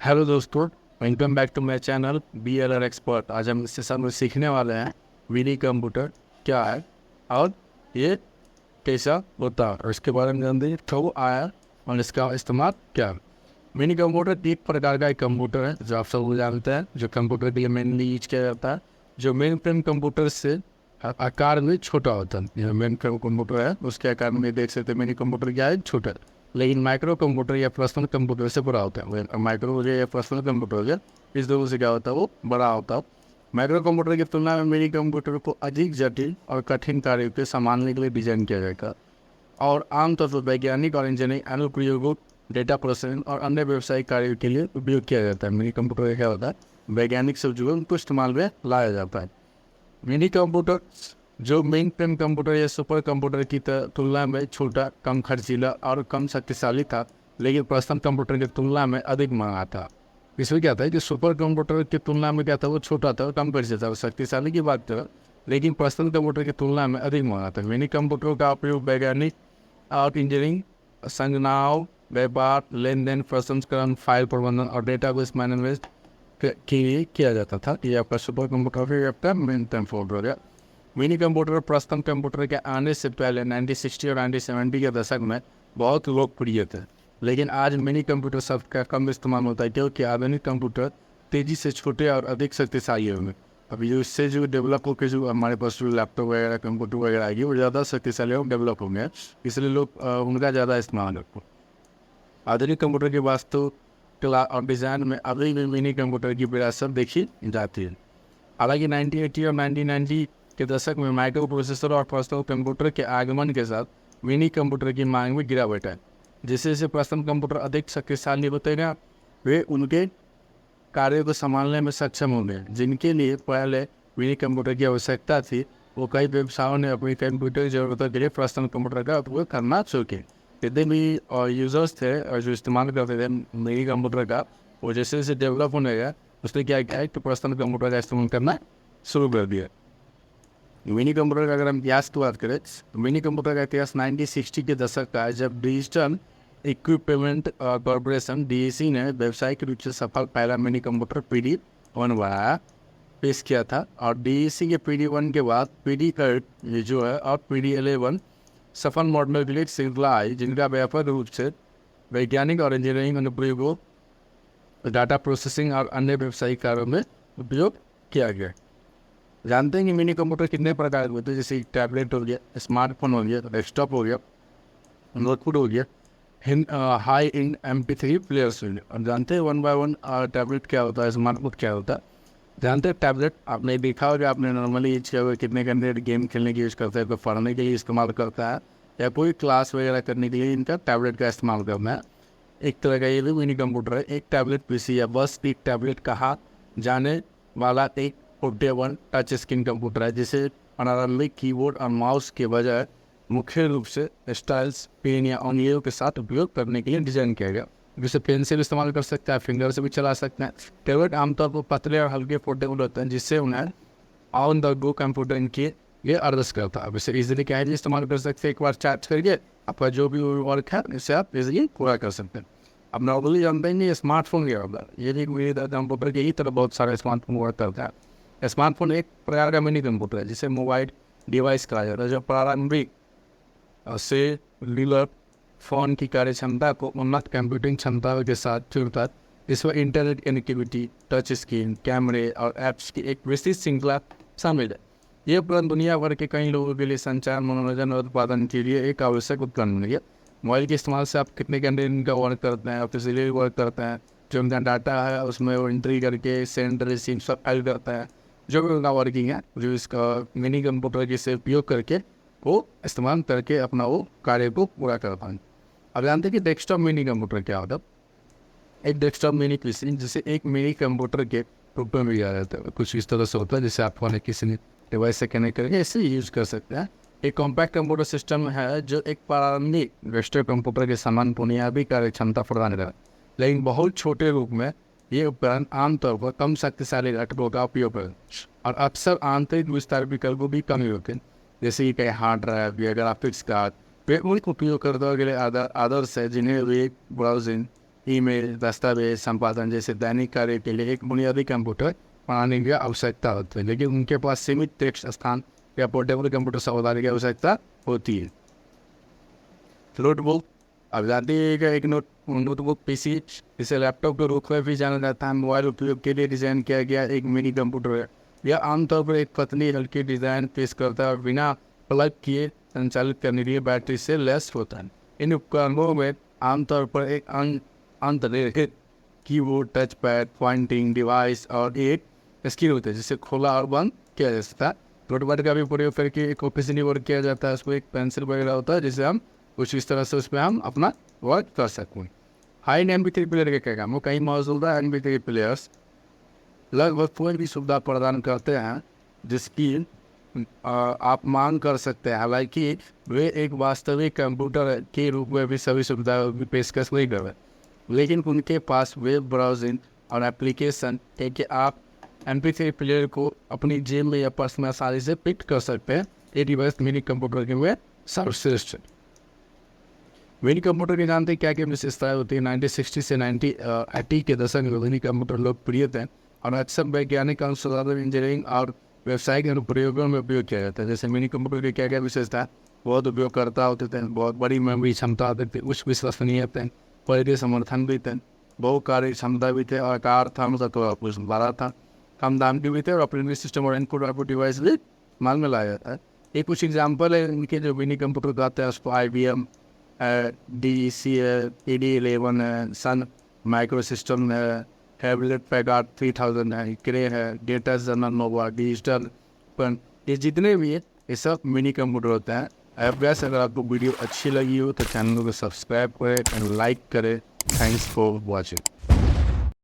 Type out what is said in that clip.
Hello दोस्तों, welcome back to my channel BLR expert. आज हम इससे साथ में सीखने वाले हैं मिनी कंप्यूटर क्या है और ये कैसा होता है और इसके बारे में जानते हैं कब आया और इसका इस्तेमाल क्या है। मिनी कंप्यूटर एक प्रकार का एक कंप्यूटर है जो आप सब जानते हैं, जो कंप्यूटर के लिए मेनली यूज किया जाता है, जो मेन फ्रेम कंप्यूटर से आकार में छोटा होता है। यह मेन फ्रेम कंप्यूटर है, उसके आकार में देख सकते हैं मिनी कंप्यूटर क्या है, छोटा, लेकिन माइक्रो कंप्यूटर या पर्सनल कंप्यूटर से बड़ा होता है। माइक्रो हो गया या पर्सनल कंप्यूटर हो गया, इस दोनों से क्या होता है, वो बड़ा होता है। माइक्रो कंप्यूटर की तुलना में मिनी कंप्यूटर को अधिक जटिल और कठिन कार्यों के संभालने के लिए डिजाइन किया जाएगा और आमतौर पर वैज्ञानिक और इंजीनियरिंग अनुप्रयोगों, डेटा प्रोसेसिंग और अन्य व्यावसायिक कार्यों के लिए उपयोग किया जाता है। मिनी कंप्यूटर क्या होता है, वैज्ञानिक सब जो है उनको इस्तेमाल में लाया जाता है। मिनी कंप्यूटर जो मेन फ्रेम कंप्यूटर या सुपर कंप्यूटर की तुलना में छोटा, कम खर्चीला और कम शक्तिशाली था, लेकिन पर्सनल कंप्यूटर की तुलना में अधिक महंगा था। इसमें क्या था कि सुपर कंप्यूटर की तुलना में क्या था, वो छोटा था, कम खर्ची था, शक्तिशाली की बात था, लेकिन पर्सनल कंप्यूटर की तुलना में अधिक महंगा था। मिनी कंप्यूटर का उपयोग वैज्ञानिक और इंजीनियरिंग, संगणनाओं, व्यापार, लेन देन, प्रसंस्करण, फाइल प्रबंधन और डेटाबेस मैनेजमेंट के लिए किया जाता था। ये आपका सुपर कंप्यूटर आपका मेन कंप्यूटर है। मिनी कंप्यूटर पर्सनल कंप्यूटर के आने से पहले 1960 और 1970 के दशक में बहुत लोकप्रिय थे, लेकिन आज मिनी कंप्यूटर शब्द का कम इस्तेमाल होता है क्योंकि आधुनिक कंप्यूटर तेज़ी से छोटे और अधिक शक्तिशाली होंगे। अभी जो इससे जो डेवलप होकर जो हमारे पास जो लैपटॉप वगैरह कंप्यूटर वगैरह आएगी वो ज़्यादा शक्तिशाली और डेवलप होंगे, इसलिए लोग उनका ज़्यादा इस्तेमाल करते हैं। आधुनिक कंप्यूटर की वास्तु कला और डिज़ाइन में अभी भी मिनी कंप्यूटर की विरासत देखी जाती है। हालांकि 1980 और 1990 के दशक में माइक्रो प्रोसेसर और पर्सनल कंप्यूटर के आगमन के साथ मिनी कंप्यूटर की मांग में गिरावट है। जैसे जैसे पर्सनल कंप्यूटर अधिक शक्तिशाली होते गए, वे उनके कार्यों को संभालने में सक्षम हो गए। जिनके लिए पहले मिनी कंप्यूटर की आवश्यकता थी, वो कई व्यवसायों ने अपनी कंप्यूटर की जरूरतों के लिए पर्सनल कंप्यूटर का उपयोग करना शुरू किया। जितने भी यूजर्स थे और जो इस्तेमाल करते थे मिनी कंप्यूटर का, वो जैसे जैसे डेवलप होने गया, उसने क्या किया है कि पर्सनल कंप्यूटर का इस्तेमाल करना शुरू कर दिया। मिनी कंप्यूटर का अगर हम इतिहास की बात करें तो मिनी कंप्यूटर का इतिहास 1960 के दशक का है, जब डिजिटल इक्विपमेंट कॉरपोरेशन DEC ने व्यावसायिक रूप से सफल पहला मिनी कंप्यूटर PD1 बनाया, पेश किया था। और DEC के PD1 के बाद PD8 ये जो है और PD11 सफल मॉडल के लिए श्रृंखला आई, जिनका व्यापक रूप से वैज्ञानिक और इंजीनियरिंग अनुप्रयोगों, डाटा प्रोसेसिंग और अन्य व्यावसायिक कार्यों में उपयोग किया गया। जानते हैं कि मिनी कंप्यूटर कितने प्रकार के होते हैं, जैसे टैबलेट हो गया, स्मार्टफोन हो गया, डेस्कटॉप हो गया, नोटबुक हो गया, हाई एंड MP3 प्लेयर्स हो गया। और जानते हैं 1 बाय 1 टैबलेट क्या होता है, स्मार्टफोन क्या होता है। जानते हैं टैबलेट आपने देखा होगा, आपने नॉर्मली यूज किया होगा, कितने कैंडिडेट गेम खेलने के यूज़ करते हैं, कोई पढ़ने के लिए इस्तेमाल करता है या कोई क्लास वगैरह करने के लिए इनका टैबलेट का इस्तेमाल करना है। एक तरह का ये भी मिनी कंप्यूटर है। एक टैबलेट PC या बस एक टैबलेट कहा जाने वाला एक पोर्टेबल टच स्क्रीन कंप्यूटर है, जिसे प्रारंभिक कीबोर्ड और माउस के बजाय मुख्य रूप से स्टाइल्स, पेन या उंगलियों के साथ उपयोग करने के लिए डिजाइन किया गया। जिसे पेन से भी इस्तेमाल कर सकता है, फिंगर से भी चला सकते हैं। टैबलेट आमतौर पर पतले और हल्के पोर्टेबल होते हैं, जिससे उन्हें ऑन द गो कंप्यूटर के ये अर्दस करता है। इसे इजीली क्या है इस्तेमाल कर सकते हैं, एक बार चार्ज करिए, आपका जो भी वर्क है इसे आप इजीली पूरा कर सकते हैं। अब नॉर्मली जानते हैं ये स्मार्टफोन क्या होता है। ये भी कंप्यूटर की ही तरह बहुत सारे स्मार्टफोन वर्क करता है। स्मार्टफोन एक प्रकार का मिनी कंप्यूटर है, जिसे मोबाइल डिवाइस कहा जाता है, जो प्रारंभिक से लीलर फ़ोन की कार्य क्षमता को उन्नत कंप्यूटिंग क्षमता के साथ जुड़ता है। इसमें इंटरनेट कनेक्टिविटी, टच स्क्रीन, कैमरे और ऐप्स की एक विस्तृत श्रृंखला शामिल है। ये उपकरण दुनिया भर के कई लोगों के लिए संचार, मनोरंजन और उत्पादन के लिए एक आवश्यक उपकरण है। मोबाइल के इस्तेमाल से आप कितने घंटे इनका वर्क करते हैं, आप इसीलिए वर्क करते हैं। जो उनका डाटा है उसमें वो एंट्री करके सेंड रिसीव सब फाइल करता है, जो भी उनका वर्किंग है, जो इसका मिनी कंप्यूटर के से उपयोग करके वो इस्तेमाल करके अपना वो कार्य को पूरा करता है। अब जानते हैं कि डेस्कटॉप मिनी कंप्यूटर क्या होता है। एक डेस्कटॉप मिनी PC जिसे एक मिनी कंप्यूटर के रूप में भी आ जाता है, कुछ इस तरह से होता है, जैसे आप फोन किसी डिवाइस से कनेक्ट करके इसे यूज़ कर सकते हैं। एक कॉम्पैक्ट कंप्यूटर सिस्टम है जो एक प्रारंभिक डेस्कटॉप कंप्यूटर के समान बुनियादी कार्य क्षमता प्रदान करता है, लेकिन बहुत छोटे रूप में ये उपकरण आमतौर पर कम शक्तिशाली घटकों का उपयोग करते हैं और अक्सर आंतरिक विस्तार विकल्पों भी कम होते हैं, जैसे कि कहीं हार्ड ड्राइव या ग्राफिक्स कार्ड। वे उन उपयोगकर्ताओं के लिए आदर्श है जिन्हें वेब ब्राउजिंग, ईमेल, दस्तावेज संपादन जैसे दैनिक कार्य के लिए एक बुनियादी कंप्यूटर बनाने की आवश्यकता होती है, लेकिन उनके पास सीमित टेक्स्ट स्थान या पोर्टेबल कंप्यूटर सावधानी की आवश्यकता होती है। नोटबुक, अब जानते हैं कि एक नोटबुक पीसी जिसे लैपटॉप के रूप में भी जाना जाता है, मोबाइल उपयोग के लिए डिज़ाइन किया गया एक मिनी कंप्यूटर है। यह आमतौर पर एक पतली हल्की डिज़ाइन पेश करता है और बिना प्लग किए संचालित करने के लिए बैटरी से लैस होता है। इन उपकरणों में आमतौर पर एक अंतर्निहित keyboard, touch pad, pointing device और एक स्क्रीन होता है जिसे खोला और बंद किया जा सकता है। नोटपैड का भी प्रयोग करके एक ऑफिशियली वर्क किया जाता है। उसमें एक पेंसिल वगैरह होता है जिसे हम कुछ इस तरह से उसमें हम अपना वर्क कर सकते हैं। हाई एंड MP3 प्लेयर के क्या काम हो, कई मौजूदा MP3 प्लेयर्स लगभग कोई भी सुविधा प्रदान करते हैं जिसकी आप मांग कर सकते हैं। हालांकि वे एक वास्तविक कंप्यूटर के रूप में भी सभी सुविधाओं की पेशकश नहीं कर रहे, लेकिन उनके पास वेब ब्राउजिंग और एप्लीकेशन है कि आप MP3 प्लेयर को अपनी जेब में या पर्स में आसानी से फिट कर सकते हैं। ये डिवाइस मिनी कंप्यूटर के में सर्वश्रेष्ठ। मिनी कंप्यूटर के जानते क्या क्या विशेषताएं होती है। 1960 से 1980 के दशक में मिनी कंप्यूटर लोकप्रिय थे और अक्सर वैज्ञानिक अनुसंधान, इंजीनियरिंग और व्यावसायिक अनुप्रयोगों में उपयोग किया जाता है। जैसे मिनी कंप्यूटर की क्या क्या विशेषता है, बहुत उपयोगकर्ता होते थे, बहुत बड़ी मेमोरी क्षमता होती थी, उच्च विश्वसनीय थे, परिधि समर्थन भी थे, बहु-कार्य क्षमता भी थे और आकार था मतलब तो बड़ा था, कम दाम के भी थे और ऑपरेटिंग सिस्टम और इनपुट आउटपुट डिवाइस भी माल में लाया जाता है। ये कुछ एग्जाम्पल है इनके जो मिनी कंप्यूटर आते हैं। उसको IBM DEC है, AD11 है, सन माइक्रो सिस्टम है, हैवलेट पैकार्ड 3000 है, क्रे है, डेटा जनरल नोवा, डिजिटल पर, ये जितने भी है ये सब मिनी कंप्यूटर होते हैं। अगर आपको वीडियो अच्छी लगी हो तो चैनल को सब्सक्राइब करें और लाइक करें। Thanks for watching.